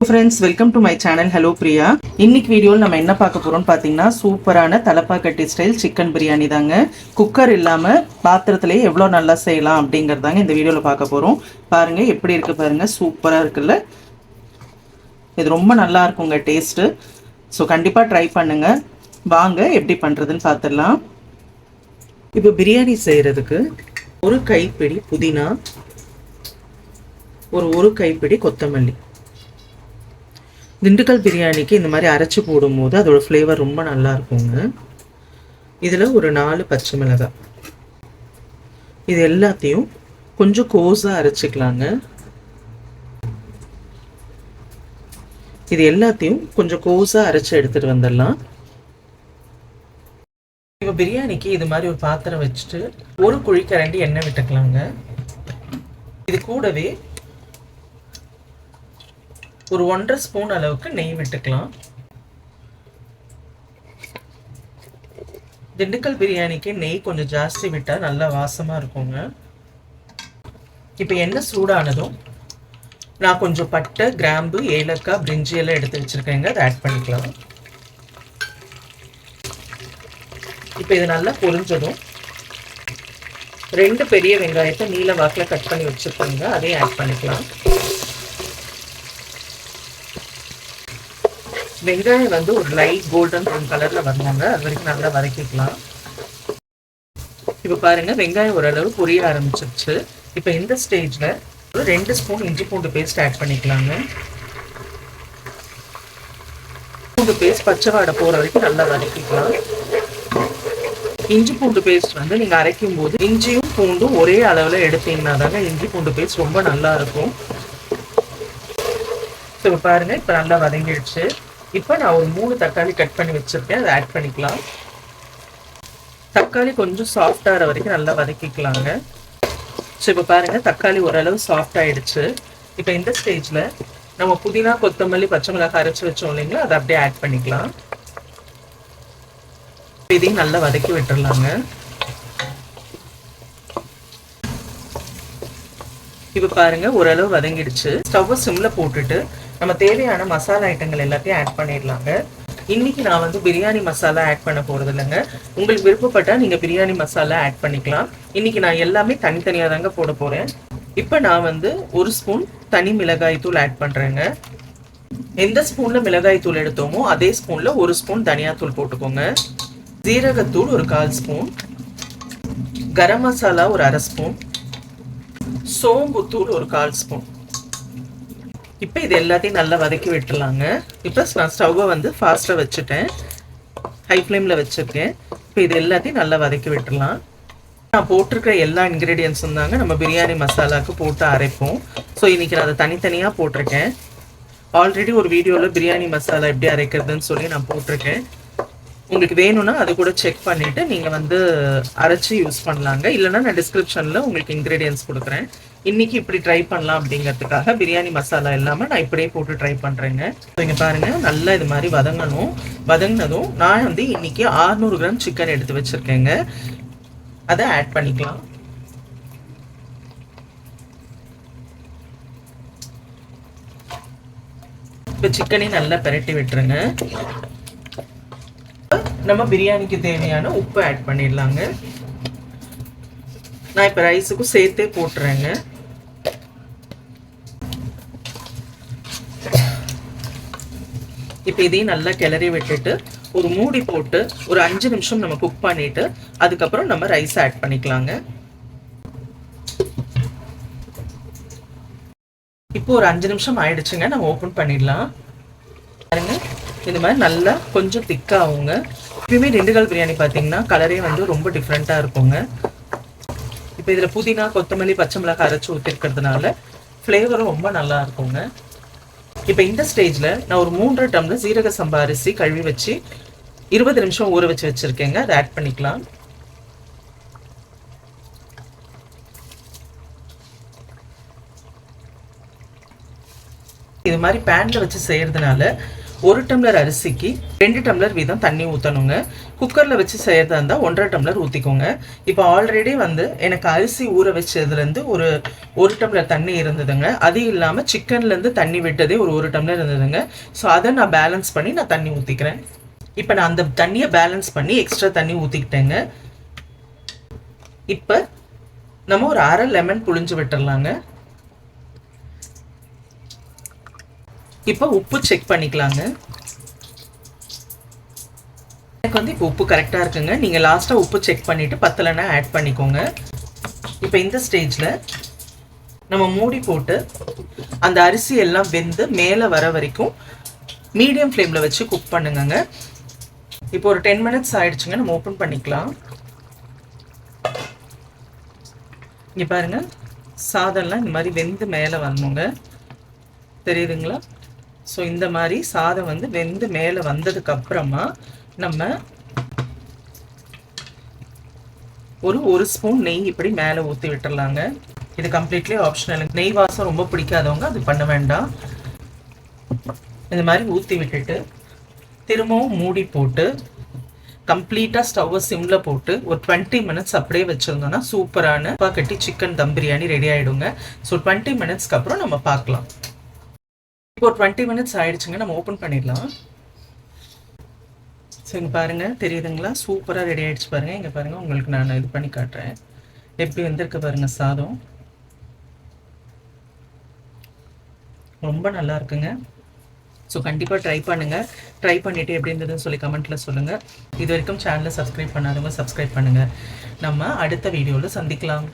Friends, welcome to my channel. Hello Priya. இன்னைக்கு வீடியோவில் நம்ம என்ன பார்க்க போறோம்னு பார்த்தீங்கன்னா, சூப்பரான தலப்பாக்கட்டி ஸ்டைல் சிக்கன் பிரியாணி தாங்க. குக்கர் இல்லாமல் பாத்திரத்திலேயே எவ்வளோ நல்லா செய்யலாம் அப்படிங்கிறதாங்க இந்த வீடியோவில் பார்க்க போகிறோம். பாருங்க எப்படி இருக்கு பாருங்க, சூப்பராக இருக்குல்ல. இது ரொம்ப நல்லா இருக்குங்க டேஸ்ட்டு. ஸோ கண்டிப்பாக ட்ரை பண்ணுங்க. வாங்க எப்படி பண்ணுறதுன்னு பார்த்துடலாம். இப்போ பிரியாணி செய்கிறதுக்கு ஒரு கைப்பிடி புதினா, ஒரு கைப்பிடி கொத்தமல்லி. திண்டுக்கல் பிரியாணிக்கு இந்த மாதிரி அரைச்சி போடும்போது அதோட ஃப்ளேவர் ரொம்ப நல்லா இருக்குங்க. இதில் ஒரு 4 பச்சை மிளகாய். இது எல்லாத்தையும் கொஞ்சம் கோஸாக அரைச்சிக்கலாங்க. இது எல்லாத்தையும் கொஞ்சம் கோஸாக அரைச்சி எடுத்துகிட்டு வந்துடலாம். இப்போ பிரியாணிக்கு இது மாதிரி ஒரு பாத்திரம் வச்சுட்டு ஒரு குழிக்கரண்டி எண்ணெய் விட்டுக்கலாங்க. இது கூடவே ஒரு 1.5 ஸ்பூன் அளவுக்கு நெய் விட்டுக்கலாம். திண்டுக்கல் பிரியாணிக்கு நெய் கொஞ்சம் ஜாஸ்தி விட்டால் நல்லா வாசமாக இருக்குங்க. இப்போ எண்ணெய் சூடானதும் நான் கொஞ்சம் பட்டை, கிராம்பு, ஏலக்காய், பிரிஞ்சி எல்லாம் எடுத்து வச்சுருக்கேங்க. அதை ஆட் பண்ணிக்கலாம். இப்போ இது நல்லா பொரிஞ்சதும் 2 பெரிய வெங்காயத்தை நீல வாக்கில் கட் பண்ணி வச்சுருக்கோங்க. அதையும் ஆட் பண்ணிக்கலாம். வெங்காயம் வந்து ஒரு லைட் கோல்டன் ப்ரௌன் கலரில் வருவாங்க. அது வரைக்கும் நல்லா வதக்கிக்கலாம். இப்போ பாருங்கள், வெங்காயம் ஓரளவு பொரிய ஆரம்பிச்சிருச்சு. இப்போ இந்த ஸ்டேஜில் ஒரு 2 ஸ்பூன் இஞ்சி பூண்டு பேஸ்ட் ஆட் பண்ணிக்கலாங்க. பூண்டு பேஸ்ட் பச்சை வாடை போகிற வரைக்கும் நல்லா வதக்கிக்கலாம். இஞ்சி பூண்டு பேஸ்ட் வந்து நீங்கள் அரைக்கும் போது இஞ்சியும் பூண்டும் ஒரே அளவில் எடுத்தீங்கன்னா தாங்க இஞ்சி பூண்டு பேஸ்ட் ரொம்ப நல்லா இருக்கும். இப்போ பாருங்கள், இப்போ நல்லா வதங்கிடுச்சு. இப்போ நான் ஒரு 3 தக்காளி கட் பண்ணி வச்சுருக்கேன். அதை ஆட் பண்ணிக்கலாம். தக்காளி கொஞ்சம் சாஃப்டாகிற வரைக்கும் நல்லா வதக்கிக்கலாங்க. ஸோ இப்போ பாருங்கள், தக்காளி ஓரளவு சாஃப்ட் ஆகிடுச்சு. இப்போ இந்த ஸ்டேஜில் நம்ம புதினா, கொத்தமல்லி, பச்சை மிளகாய் அரைச்சி வச்சோம் இல்லைங்களா, அதை அப்படியே ஆட் பண்ணிக்கலாம். இதையும் நல்லா வதக்கி விட்டுடலாங்க. இப்போ பாருங்கள், ஓரளவு வதங்கிடுச்சு. ஸ்டவ்வை சிம்மில் போட்டுட்டு நம்ம தேவையான மசாலா ஐட்டங்கள் எல்லாத்தையும் ஆட் பண்ணிடலாங்க. இன்றைக்கி நான் வந்து பிரியாணி மசாலா ஆட் பண்ண போகிறது இல்லைங்க. உங்களுக்கு விருப்பப்பட்டால் நீங்கள் பிரியாணி மசாலா ஆட் பண்ணிக்கலாம். இன்றைக்கி நான் எல்லாமே தனித்தனியாக தாங்க போட போகிறேன். இப்போ நான் வந்து 1 ஸ்பூன் தனி மிளகாய் தூள் ஆட் பண்ணுறேங்க. எந்த ஸ்பூனில் மிளகாய் தூள் எடுத்தோமோ அதே ஸ்பூனில் 1 ஸ்பூன் தனியாத்தூள் போட்டுக்கோங்க. ஜீரகத்தூள் ஒரு 1/4 ஸ்பூன், கரம் மசாலா ஒரு 1/2 ஸ்பூன், சோம்புத்தூள் ஒரு 1/4 ஸ்பூன். இப்போ இது எல்லாத்தையும் நல்லா வதக்கி விட்டுலாங்க. இப்போ நான் ஸ்டவ்வை வந்து ஃபாஸ்ட்டாக வச்சுட்டேன், ஹை ஃப்ளேமில் வச்சுருக்கேன். இப்போ இது எல்லாத்தையும் நல்லா வதக்கி விட்டுடலாம். நான் போட்டிருக்கிற எல்லா இன்க்ரீடியன்ஸும் தாங்க நம்ம பிரியாணி மசாலாவுக்கு போட்டு அரைப்போம். ஸோ இன்றைக்கி நான் அதை தனித்தனியாக போட்டிருக்கேன். ஆல்ரெடி ஒரு வீடியோவில் பிரியாணி மசாலா எப்படி அரைக்கிறதுன்னு சொல்லி நான் போட்டிருக்கேன். உங்களுக்கு வேணும்னா அது கூட செக் பண்ணிவிட்டு நீங்கள் வந்து அரைச்சி யூஸ் பண்ணலாங்க. இல்லைனா நான் டிஸ்கிரிப்ஷனில் உங்களுக்கு இன்க்ரீடியன்ஸ் கொடுக்குறேன். இன்றைக்கி இப்படி ட்ரை பண்ணலாம் அப்படிங்கிறதுக்காக பிரியாணி மசாலா இல்லாமல் நான் இப்படியே போட்டு ட்ரை பண்ணுறேங்க. ஸோ இங்கே பாருங்கள், நல்லா இது மாதிரி வதங்கினதும் நான் வந்து இன்றைக்கி 600 கிராம் சிக்கன் எடுத்து வச்சுருக்கேங்க. அதை ஆட் பண்ணிக்கலாம். இப்போ சிக்கனையும் நல்லா பிரட்டி விட்டுருங்க. நம்ம பிரியாணிக்கு தேவையான உப்பு ஆட் பண்ணிடலாங்க. நான் இப்போ ரைஸுக்கும் சேர்த்தே போட்டுறேங்க. இப்போ இதையும் நல்லா கிளறி விட்டுட்டு ஒரு மூடி போட்டு ஒரு 5 நிமிஷம் நம்ம குக் பண்ணிட்டு அதுக்கப்புறம் நம்ம ரைஸ் ஆட் பண்ணிக்கலாங்க. இப்போ ஒரு 5 நிமிஷம் ஆயிடுச்சுங்க. நம்ம ஓப்பன் பண்ணிடலாம். பாருங்க, இந்த மாதிரி நல்லா கொஞ்சம் திக்காகுங்க. எப்பயுமே திண்டுக்கல் பிரியாணி பார்த்தீங்கன்னா கலரே வந்து ரொம்ப டிஃப்ரெண்ட்டாக இருக்குங்க. இப்போ இதில் புதினா, கொத்தமல்லி, பச்சை மிளகாய் அரைச்சி ஊற்றிருக்கிறதுனால ஃப்ளேவரும் ரொம்ப நல்லா இருக்குங்க. இப்போ இந்த ஸ்டேஜில் நான் ஒரு 3 டம்ளர் சீரக சம்பா அரிசி கழுவி வச்சு 20 நிமிஷம் ஊற வச்சு வச்சுருக்கேங்க. அதை ஆட் பண்ணிக்கலாம். இது மாதிரி பேனில் வச்சு செய்கிறதுனால 1 டம்ளர் அரிசிக்கு 2 டம்ளர் வீதம் தண்ணி ஊற்றணுங்க. குக்கரில் வச்சு செய்யறதா இருந்தால் 1.5 டம்ளர் ஊற்றிக்கோங்க. இப்போ ஆல்ரெடி வந்து எனக்கு அரிசி ஊற வச்சதுலேருந்து ஒரு டம்ளர் தண்ணி இருந்ததுங்க. அது இல்லாமல் சிக்கன்லேருந்து தண்ணி விட்டதே ஒரு டம்ளர் இருந்ததுங்க. ஸோ அதை நான் பேலன்ஸ் பண்ணி நான் தண்ணி ஊற்றிக்கிறேன். இப்போ நான் அந்த தண்ணியை பேலன்ஸ் பண்ணி எக்ஸ்ட்ரா தண்ணி ஊற்றிக்கிட்டேங்க. இப்போ நம்ம ஒரு அரை லெமன் புழிஞ்சு விட்டுடலாங்க. இப்போ உப்பு செக் பண்ணிக்கலாங்க. எனக்கு வந்து இப்போ உப்பு கரெக்டாக இருக்குங்க. நீங்கள் லாஸ்ட்டாக உப்பு செக் பண்ணிவிட்டு பத்தலைன்னா ஆட் பண்ணிக்கோங்க. இப்போ இந்த ஸ்டேஜில் நம்ம மூடி போட்டு அந்த அரிசி எல்லாம் வெந்து மேலே வர வரைக்கும் மீடியம் ஃப்ளேமில் வச்சு குக் பண்ணுங்க. இப்போ ஒரு 10 மினிட்ஸ் ஆயிடுச்சுங்க. நம்ம ஓப்பன் பண்ணிக்கலாம். இங்கே பாருங்க, சாதம்லாம் இந்த மாதிரி வெந்து மேலே வரணுங்க. தெரியுதுங்களா? ஸோ இந்த மாதிரி சாதம் வந்து வெந்து மேலே வந்ததுக்கு அப்புறமா நம்ம ஒரு ஸ்பூன் நெய் இப்படி மேலே ஊற்றி விட்டுறலாங்க. இது கம்ப்ளீட்லி ஆப்ஷனல். நெய் வாசம் ரொம்ப பிடிக்காதவங்க அது பண்ண வேண்டாம். இந்த மாதிரி ஊற்றி விட்டுட்டு திரும்பவும் மூடி போட்டு கம்ப்ளீட்டாக ஸ்டவ்வை சிம்மில் போட்டு ஒரு 20 மினிட்ஸ் அப்படியே வச்சுருந்தோன்னா சூப்பரான கட்டி சிக்கன் தம் பிரியாணி ரெடி ஆகிடுங்க. ஸோ 20 மினிட்ஸ்க்கு அப்புறம் நம்ம பார்க்கலாம். இப்போ ஒரு 20 மினிட்ஸ் ஆயிடுச்சுங்க. நம்ம ஓப்பன் பண்ணிடலாம். ஸோ இங்கே பாருங்கள், தெரியுதுங்களா? சூப்பராக ரெடி ஆகிடுச்சு பாருங்கள். இங்கே பாருங்கள், உங்களுக்கு நான் இது பண்ணி காட்டுறேன் எப்படி வந்திருக்கு பாருங்கள். சாதம் ரொம்ப நல்லா இருக்குங்க. ஸோ கண்டிப்பாக ட்ரை பண்ணுங்கள். ட்ரை பண்ணிவிட்டு எப்படி இருந்ததுன்னு சொல்லி கமெண்ட்டில் சொல்லுங்கள். இது வரைக்கும் சேனலை சப்ஸ்கிரைப் பண்ணாதவங்க சப்ஸ்கிரைப் பண்ணுங்கள். நம்ம அடுத்த வீடியோவில் சந்திக்கலாம்.